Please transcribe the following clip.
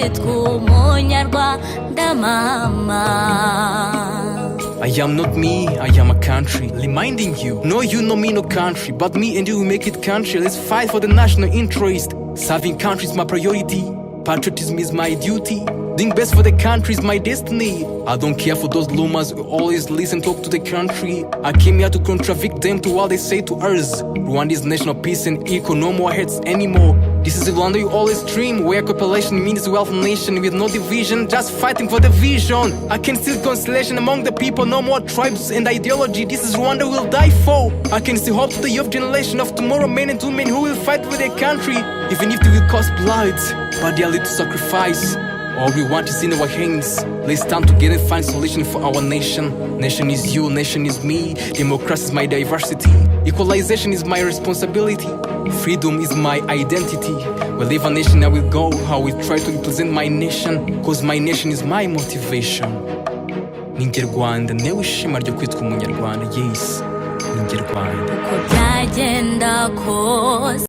kwitwa umunyarwanda mama. I am not me, I am a country. Reminding you, no you, no me, no country. But me and you will make it country. Let's fight for the national interest. Serving country is my priority. Patriotism is my duty. Doing best for the country is my destiny. I don't care for those lumas who always listen, talk to the country. I came here to contradict them to what they say to us. Rwanda is national peace and equal, no more hates anymore. This is the Rwanda you always dream, where cooperation means wealth nation with no division, just fighting for the vision. I can see constellation among the people, no more tribes and ideology. This is Rwanda we'll die for. I can see hope to the youth generation of tomorrow, men and women who will fight for their country, even if they will cost blood, but they are little sacrifice. All we want is in our hands. Let's stand together and find solution for our nation. Nation is you, nation is me. Democracy is my diversity. Equalization is my responsibility. Freedom is my identity. We live a nation, I will go. How we try to represent my nation, cause my nation is my motivation. Ninjyerwanda, newe ishema ryo kwitwa umunyarwanda. Yes, Ninjyerwanda. Uko byagenda kose